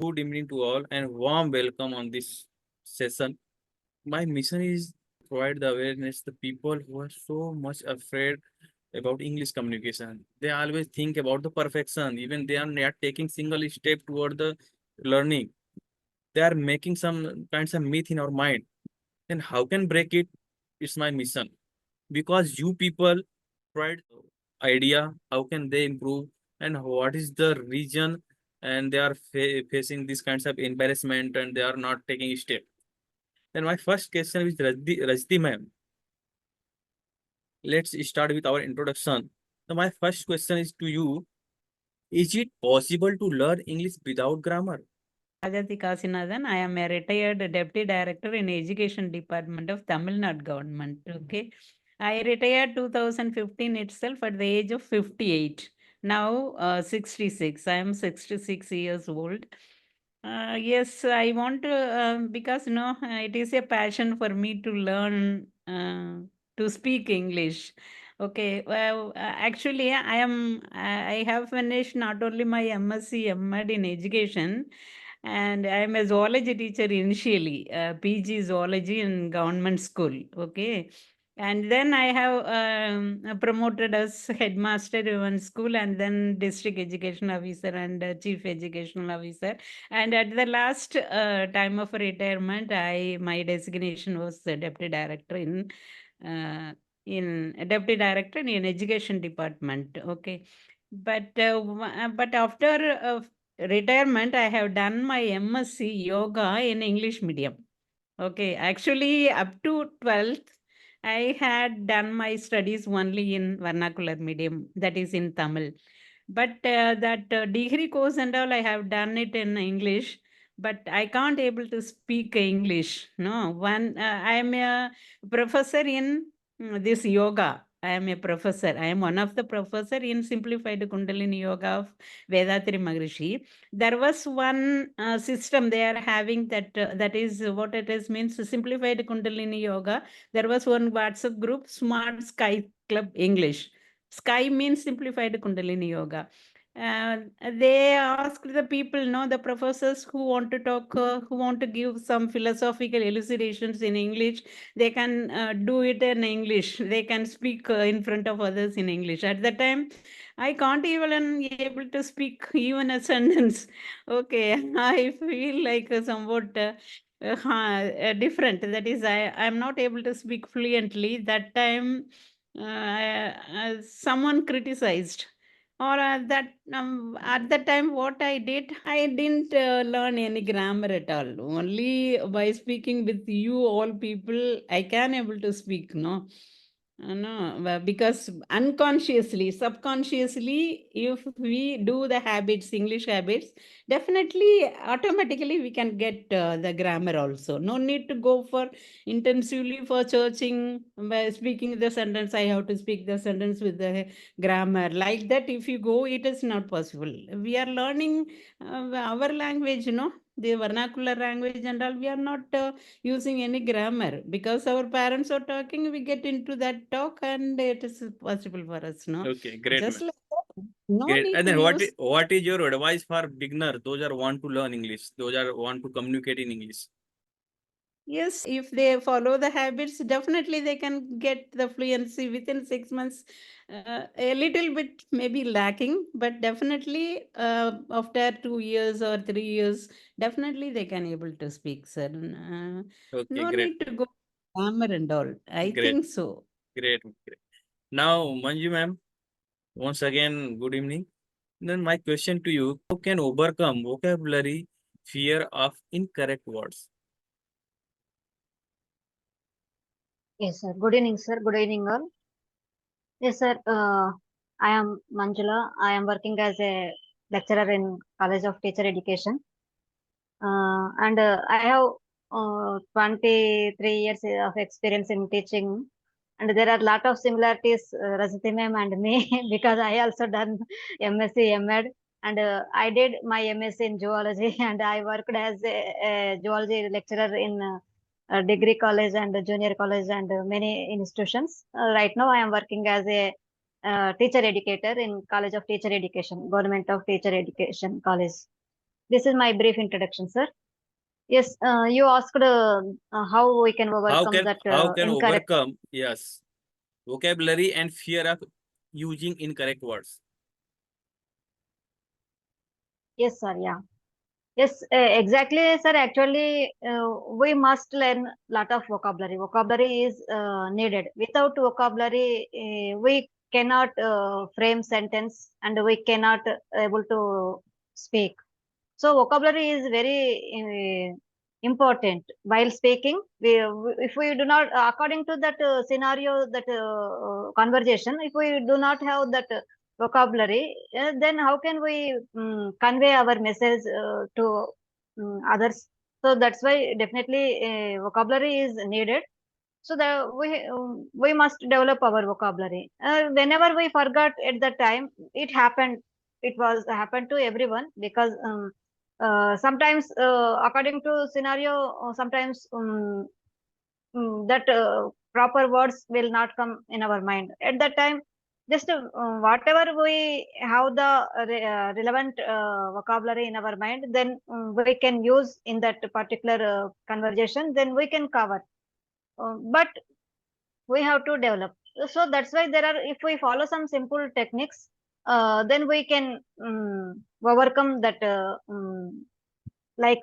Good evening to all and warm welcome on this session. My mission is to provide the awareness to people who are so much afraid about English communication. They always think about the perfection, even they are not taking single step toward the learning. They are making some kinds of myth in our mind. And how can break it? It's my mission. Because you people provide idea, how can they improve and what is the reason and they are facing these kinds of embarrassment and they are not taking step. Then my first question is Rajdi ma'am. Let's start with our introduction. So my first question is to you. Is it possible to learn English without grammar? Ajati Kasinathan. I am a retired Deputy Director in Education Department of Tamil Nadu Government. Okay. I retired 2015 itself at the age of 58. Now 66. I am 66 years old. Yes, I want to, because it is a passion for me to learn to speak English. Okay, well, actually, I have finished not only my MSc, MAd in education, and I am a zoology teacher initially, PG zoology in government school. Okay. And then I have promoted as headmaster in one school and then district education officer and chief educational officer. And at the last time of retirement, my designation was the deputy director in deputy director in education department. Okay. But after retirement, I have done my MSc yoga in English medium. Okay, actually, up to 12th, I had done my studies only in vernacular medium, that is in Tamil. But that degree course and all, I have done it in English, but I can't able to speak English. No, I am a professor in this yoga. I am a professor. I am one of the professor in simplified Kundalini Yoga of Vedatri Maharishi. There was one system they are having that is what it is means simplified Kundalini Yoga. There was one WhatsApp group, Smart Sky Club English. Sky means simplified Kundalini Yoga. uh, they asked the people, no, the professors who want to talk, who want to give some philosophical elucidations in English, they can do it in English. They can speak in front of others in English. At the time, I can't even able to speak even a sentence. Okay, I feel like somewhat different. That is, I'm not able to speak fluently. That time, someone criticized or at that time, what I did, I didn't learn any grammar at all. Only by speaking with you, all people, I can able to speak. No, no, because unconsciously, subconsciously, if we do the habits, English habits, definitely, automatically, we can get the grammar also. No need to go for intensively for searching by speaking the sentence. I have to speak the sentence with the grammar like that. If you go, it is not possible. We are learning our language, the vernacular language and all. We are not using any grammar because our parents are talking. We get into that talk, and it is possible for us. No, Okay, great just ma'am. like that. No Great. need And to then use. what is your advice for beginner? Those are want to learn English. Those are want to communicate in English. Yes, if they follow the habits, definitely they can get the fluency within 6 months. A little bit maybe lacking, but definitely after 2 years or 3 years, definitely they can able to speak, sir. Okay, No great. need to go grammar and all. I Great. think so. Great. Great. Now, Manju ma'am, once again, good evening. Then my question to you, how can overcome vocabulary fear of incorrect words? Yes, sir. Good evening, sir. Good evening, all. Yes, sir. I am Manjula. I am working as a lecturer in College of Teacher Education. And I have 23 years of experience in teaching. And there are a lot of similarities, Rajati ma'am and me, because I also done MSc, MEd. And I did my MSc in zoology, and I worked as a zoology lecturer in degree college and junior college and many institutions. Right now, I am working as a teacher educator in College of Teacher Education, Government of Teacher Education College. This is my brief introduction, sir. Yes, you asked how we can How overcome can that how can incorrect. overcome, yes, vocabulary and fear of using incorrect words? Yes, sir. Yeah. Yes, exactly, sir. Actually, we must learn lot of vocabulary. Vocabulary is needed. Without vocabulary, we cannot frame sentence and we cannot able to speak. So vocabulary is very important while speaking. If we do not, according to that scenario, that conversation, if we do not have that vocabulary, then how can we convey our message to others? So that's why definitely vocabulary is needed. So that we must develop our vocabulary. Whenever we forgot at that time, it happened. It was happened to everyone because sometimes according to scenario, sometimes that proper words will not come in our mind at that time. Just whatever we have the relevant vocabulary in our mind, then we can use in that particular conversation. Then we can cover. But we have to develop. So that's why there are, if we follow some simple techniques, then we can overcome that like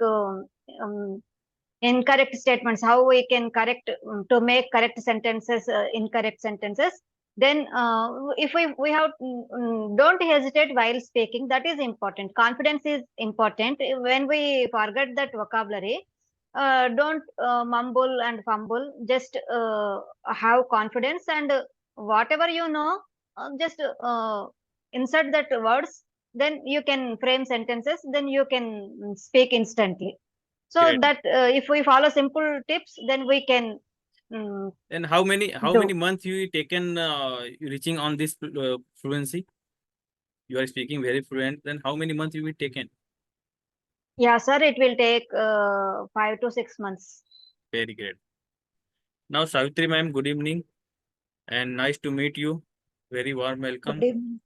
incorrect statements, how we can correct to make correct sentences, incorrect sentences. Then if we have don't hesitate while speaking. That is important. Confidence is important. When we forget that vocabulary, don't mumble and fumble. Just have confidence, and whatever you know, just insert that words. Then you can frame sentences. Then you can speak instantly. So Great. that if we follow simple tips, then we can And how many do. months you taken reaching on this fluency? You are speaking very fluent. Then how many months you will taken? Yeah, sir, it will take 5 to 6 months. Very great. Now, Savitri ma'am, good evening and nice to meet you. Very warm Good welcome. evening.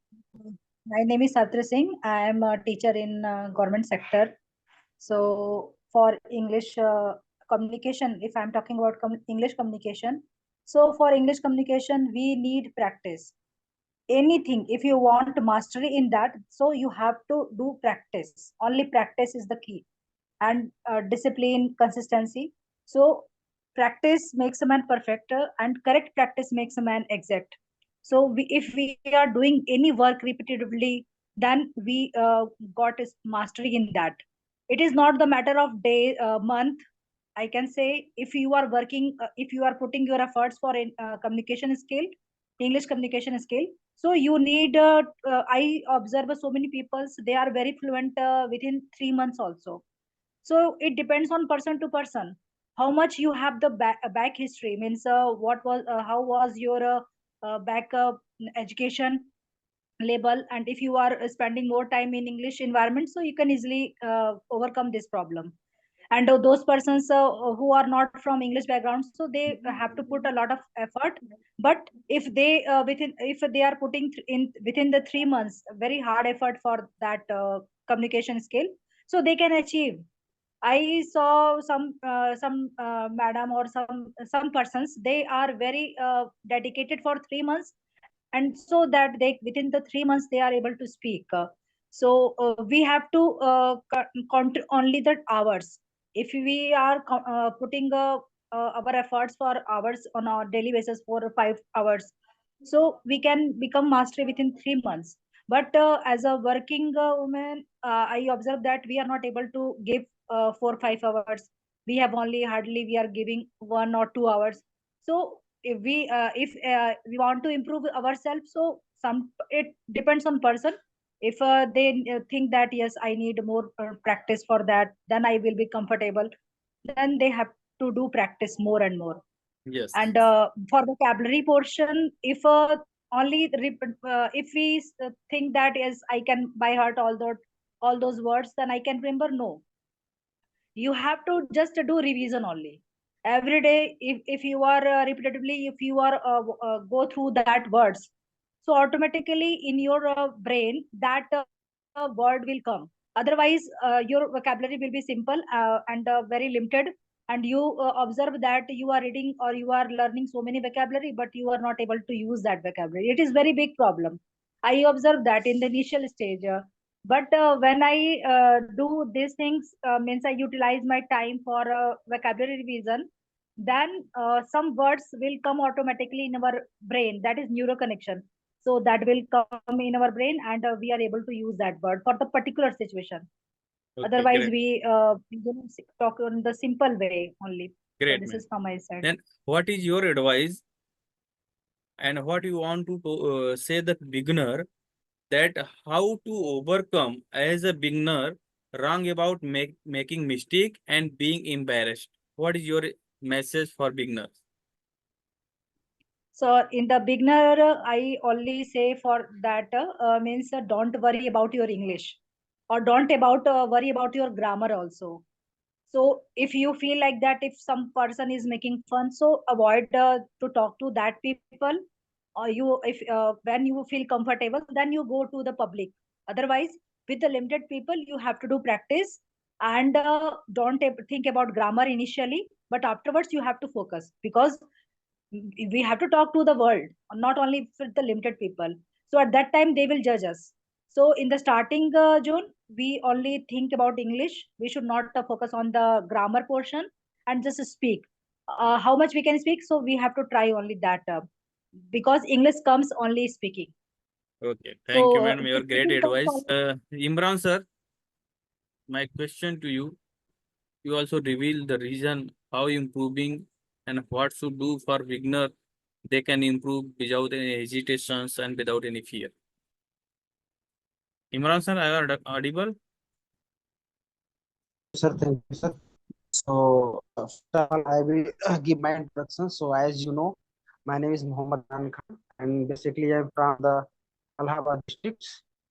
My name is Satri Singh. I am a teacher in government sector. So for English communication, if I'm talking about English communication, so for English communication, we need practice. Anything, if you want mastery in that, so you have to do practice. Only practice is the key, and discipline, consistency. So practice makes a man perfect, and correct practice makes a man exact. So if we are doing any work repetitively, then we got is mastery in that. It is not the matter of day, month. I can say if you are working, if you are putting your efforts for communication skill, English communication skill. So you need. I observe so many people; they are very fluent within 3 months also. So it depends on person to person. How much you have the back history, means what was how was your back education label, and if you are spending more time in English environment, so you can easily overcome this problem. And those persons who are not from English background, so they have to put a lot of effort. But if they if they are putting in within the 3 months very hard effort for that communication skill, so they can achieve. I saw some madam or some persons, they are very dedicated for 3 months, and so that they within the 3 months they are able to speak. So we have to count only the hours. If we are putting our efforts for hours on a daily basis for 5 hours, so we can become mastery within 3 months. But as a working woman, I observe that we are not able to give 4 5 hours. We have only hardly we are giving 1 or 2 hours. So if we want to improve ourselves, so some it depends on person. If they think that yes, I need more practice for that, then I will be comfortable, then they have to do practice more and more. Yes. And for vocabulary portion, if if we think that yes, I can by heart all those words, then I can remember. No, you have to just do revision only every day. If you are repetitively, if you are go through that words, so automatically in your brain that word will come. Otherwise, your vocabulary will be simple and very limited, and you observe that you are reading or you are learning so many vocabulary, but you are not able to use that vocabulary. It is very big problem. I observed that in the initial stage. But when I do these things, means I utilize my time for vocabulary revision, then some words will come automatically in our brain. That is neuroconnection. So that will come in our brain, and we are able to use that word for the particular situation. Okay, Otherwise, great, we don't talk in the simple way only. So great, this man. is from my side. Then, what is your advice and what you want to say the beginner that how to overcome as a beginner wrong about making mistake and being embarrassed? What is your message for beginners? So in the beginner, I only say for that means don't worry about your English, or don't about worry about your grammar also. So if you feel like that, if some person is making fun, so avoid to talk to that people. Or you, if when you feel comfortable, then you go to the public. Otherwise, with the limited people, you have to do practice, and don't think about grammar initially, but afterwards you have to focus, because we have to talk to the world, not only with the limited people. So at that time they will judge us. So in the starting June, we only think about English. We should not focus on the grammar portion, and just speak how much we can speak. So we have to try only that, because English comes only speaking. Okay, thank you, So madam. Your great speaking comes advice. only. Imran sir, my question to you. You also reveal the reason how improving and what should do for beginner they can improve without any hesitations and without any fear. Imran sir, I are audible. Sir, thank you, sir. So, first of all, I will give my introduction. So, as you know, my name is Muhammad Khan, and basically, I'm from the Allahabad district.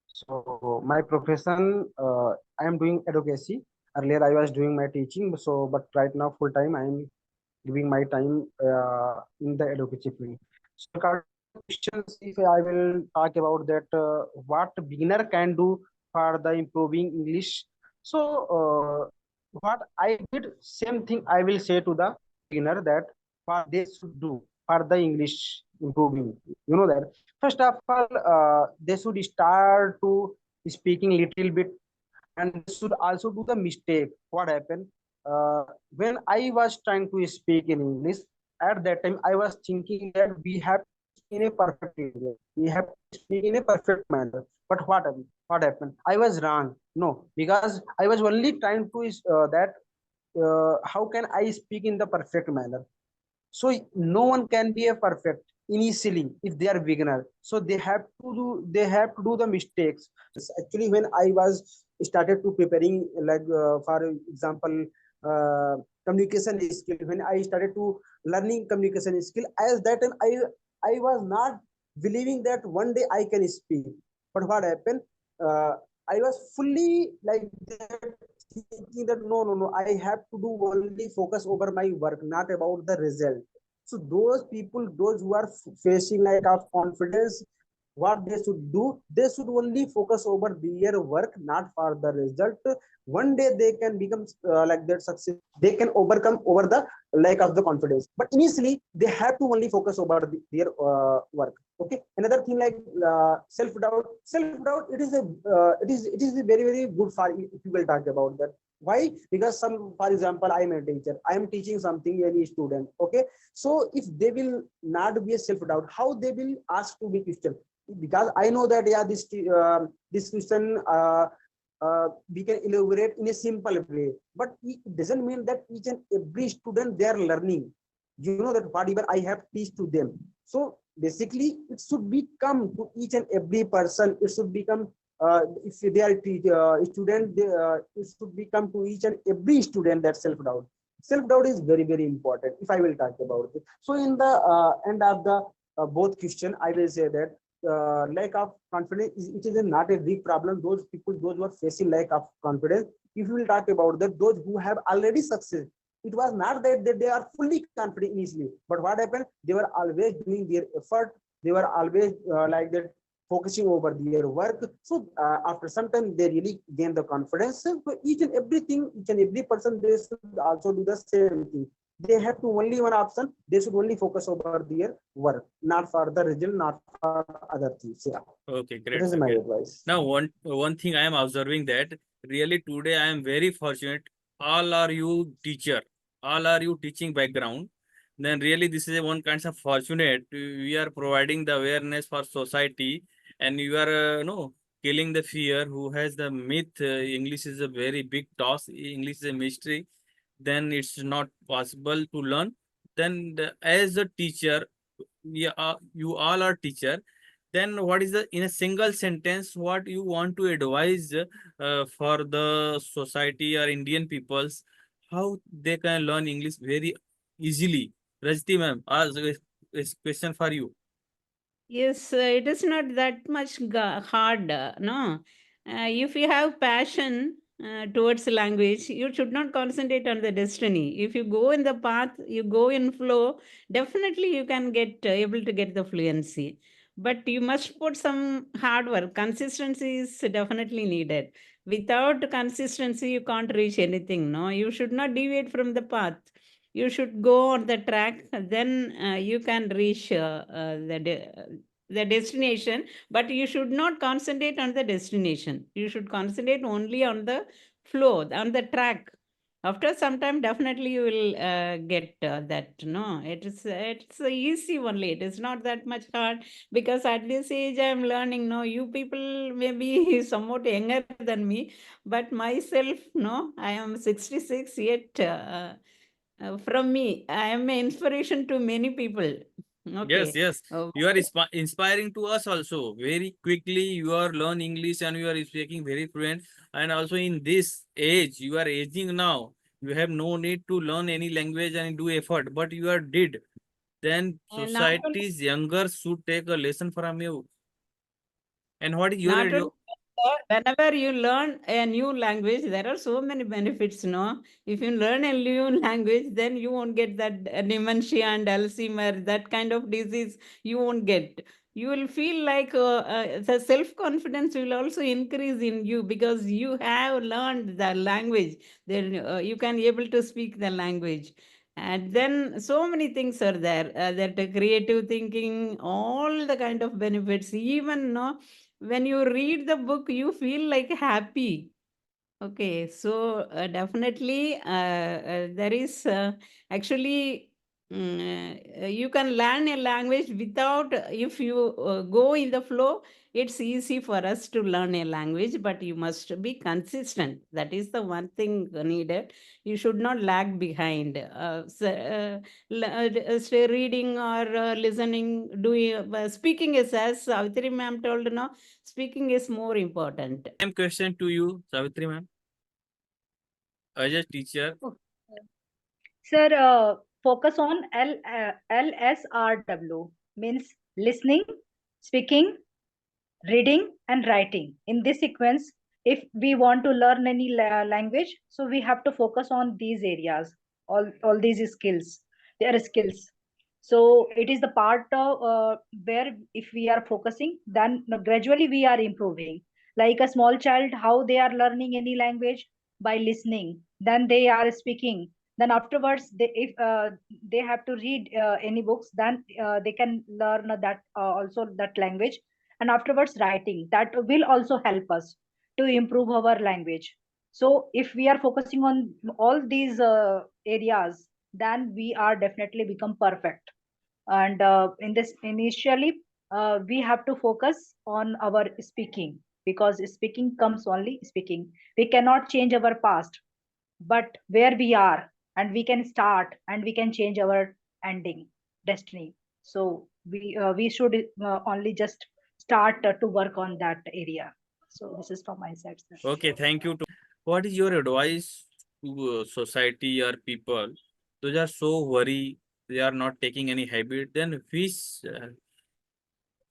So, my profession, I am doing advocacy. Earlier, I was doing my teaching. So, but right now, full time, I am giving my time in the advocacy field. So, regarding the questions, if I will talk about that, what beginner can do for the improving English. So, what I did, same thing I will say to the beginner that what they should do for the English improving. You know that first of all, they should start to speaking little bit, and they should also do the mistake. What happened when I was trying to speak in English? At that time, I was thinking that we have in a perfect English, we have to speak in a perfect manner. But what happened? What happened? I was wrong. No, because I was only trying to that how can I speak in the perfect manner? So no one can be a perfect initially if they are beginner. So they have to do the mistakes. Actually, when I was started to preparing, like for example, communication skill, when I started to learning communication skill, as that time I was not believing that one day I can speak. But what happened, uh, I was fully like that, thinking that no, I have to do only focus over my work, not about the result. So those people, those who are facing lack of confidence, what they should do, they should only focus over their work, not for the result. One day they can become like that success, they can overcome over the lack of the confidence, but initially they have to only focus over their work. Okay, another thing like self doubt, it is very good for if you will talk about that. Why? Because some, for example, I am a teacher, I am teaching something any student. Okay, so if they will not be a self doubt, how they will ask to be question? Because I know that, yeah, this question we can elaborate in a simple way, but it doesn't mean that each and every student they are learning. You know that whatever I have teach to them, so basically it should become to each and every person. It should become, if they are student, it should become to each and every student that self doubt. Self doubt is very important if I will talk about it. So in the end of the both question, I will say that lack of confidence it is not a big problem. Those people, those who are facing lack of confidence, if you will talk about that, those who have already success, it was not that they are fully confident initially, but what happened, they were always doing their effort. They were always like that focusing over their work. So after some time, they really gain the confidence. So each and everything, each and every person, they should also do the same thing. They have to only one option. They should only focus over their work, not for the result, not for other things. Yeah, Okay, that is great, my sir. Great. advice. Now, one thing I am observing that really today I am very fortunate. All are you teacher, all are you teaching background. Then really this is a one kind of fortunate. We are providing the awareness for society, and you are killing the fear. Who has the myth? English is a very big toss. English is a mystery. Then it's not possible to learn. Then as a teacher, you all are teacher. Then what is the in a single sentence what you want to advise for the society or Indian peoples how they can learn English very easily? Rajti ma'am, a question for you. Yes, it is not that much hard, no. If you have passion towards language, you should not concentrate on the destiny. If you go in the path, you go in flow, definitely you can get able to get the fluency. But you must put some hard work. Consistency is definitely needed. Without consistency, you can't reach anything, no. You should not deviate from the path. You should go on the track, then you can reach the destination, but you should not concentrate on the destination. You should concentrate only on the flow, on the track. After some time, definitely you will get that. No, it's easy only. It is not that much hard because at this age I am learning. No, you people may be somewhat younger than me, but myself, no, I am 66 yet. From me, I am an inspiration to many people. Yes, Okay. yes. You are inspiring to us also. Very quickly, you are learn English and you are speaking very fluent. And also in this age, you are aging now. You have no need to learn any language and do effort, but you are did. Then Not only society's younger should take a lesson from you. And what is Not only your that, whenever you learn a new language, there are so many benefits, no? If you learn a new language, then you won't get that dementia and Alzheimer, that kind of disease you won't get. You will feel like the self-confidence will also increase in you because you have learned the language. Then you can able to speak the language. And then so many things are there, that creative thinking, all the kind of benefits, even no, when you read the book you feel like happy. Okay, so definitely there is actually you can learn a language without, if you go in the flow, it's easy for us to learn a language, but you must be consistent. That is the one thing needed. You should not lag behind. Say reading or listening, doing, speaking is, as Savitri ma'am told, no, speaking is more important. same question to you, Savitri ma'am, as a teacher? Okay. Sir, focus on LSRW, means listening, speaking, reading, and writing. In this sequence, if we want to learn any language, so we have to focus on these areas, all these skills. They are skills. So it is the part of where if we are focusing, then gradually we are improving. Like a small child, how they are learning any language? By listening. Then they are speaking. Then afterwards, if they have to read any books, then they can learn that also that language. And afterwards writing, that will also help us to improve our language. So if we are focusing on all these areas, then we are definitely become perfect. And in this initially, we have to focus on our speaking, because speaking comes only speaking. We cannot change our past, but where we are, and we can start and we can change our ending destiny. So we should only just start to work on that area. So this is from my side, sir. Okay, thank you. What is your advice to society or people? Those are so worried, they are not taking any habit. Then which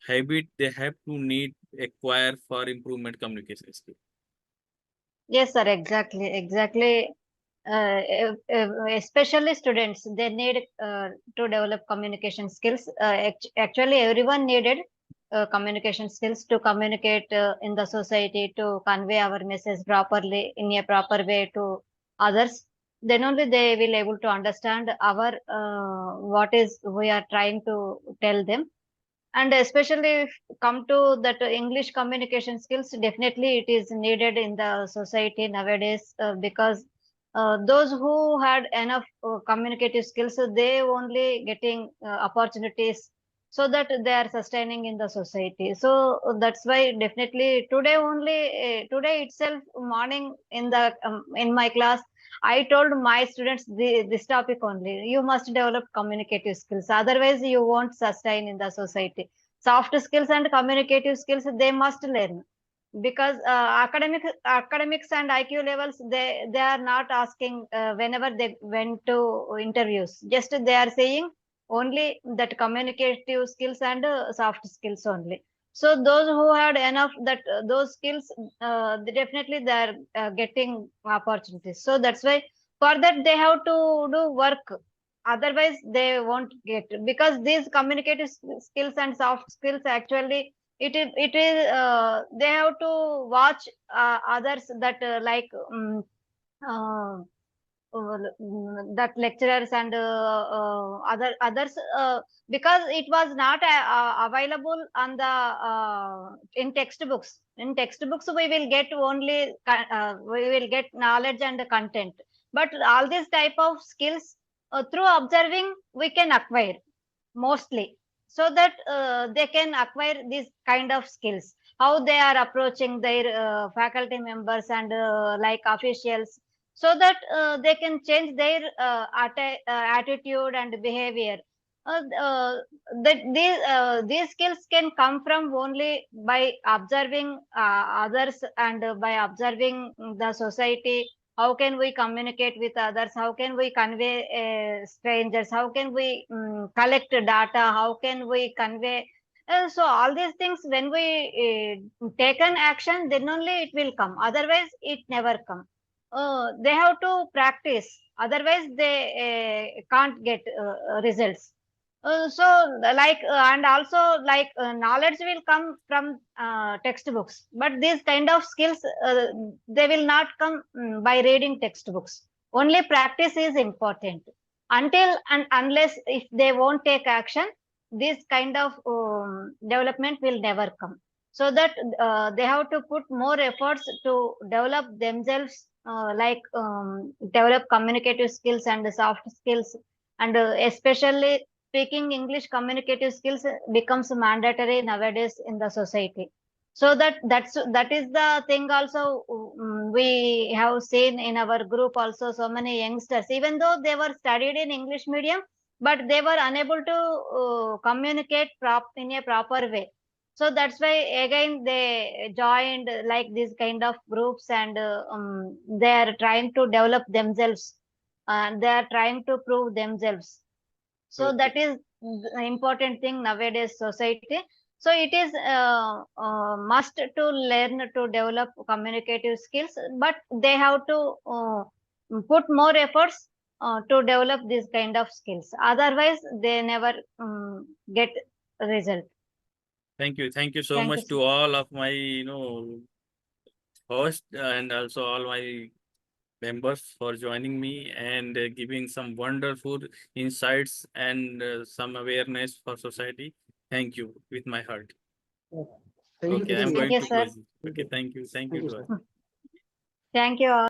habit they have to need acquire for improvement communication skill? Yes, sir, exactly. Especially students, they need to develop communication skills. Actually, everyone needed, communication skills to communicate in the society, to convey our message properly in a proper way to others. Then only they will able to understand our what is we are trying to tell them. And especially if come to that English communication skills, definitely it is needed in the society nowadays, because those who had enough communicative skills, they only getting opportunities, so that they are sustaining in the society. So that's why definitely today only, today itself morning in the in my class, I told my students this topic only. You must develop communicative skills. Otherwise, you won't sustain in the society. Soft skills and communicative skills, they must learn, because academics and IQ levels, they are not asking whenever they went to interviews. Just they are saying only that communicative skills and soft skills only. So those who had enough that those skills, definitely they are getting opportunities. So that's why for that they have to do work. Otherwise they won't get, because these communicative skills and soft skills actually it is they have to watch others that uh, that lecturers and others, because it was not available on the in textbooks. In textbooks we will get only we will get knowledge and content, but all these type of skills through observing we can acquire mostly, so that they can acquire these kind of skills, how they are approaching their faculty members and like officials, so that they can change their attitude and behavior. These skills can come from only by observing others, and by observing the society. How can we communicate with others? How can we convey strangers? How can we collect data? How can we convey? So all these things, when we take an action, then only it will come. Otherwise, it never come. They have to practice. Otherwise, they can't get results. And also knowledge will come from textbooks, but these kind of skills, they will not come by reading textbooks. Only practice is important. Until and unless if they won't take action, this kind of development will never come. So that they have to put more efforts to develop themselves, develop communicative skills and soft skills, and especially speaking English communicative skills becomes mandatory nowadays in the society. So that is the thing also. We have seen in our group also so many youngsters, even though they were studied in English medium, but they were unable to communicate in a proper way. So that's why again they joined like these kind of groups, and they are trying to develop themselves, and they are trying to prove themselves. So that Okay. is the important thing nowadays society. So it is must to learn to develop communicative skills, but they have to put more efforts to develop these kind of skills. Otherwise, they never get result. Thank you so Thank you, much sir. to all of my host and also all my members for joining me and giving some wonderful insights and some awareness for society. Thank you with my heart. Thank you, Okay, I'm thank you. Thank going you, to sir. close it. Okay, thank you. Thank Thank you you, to sir. all. Thank you all.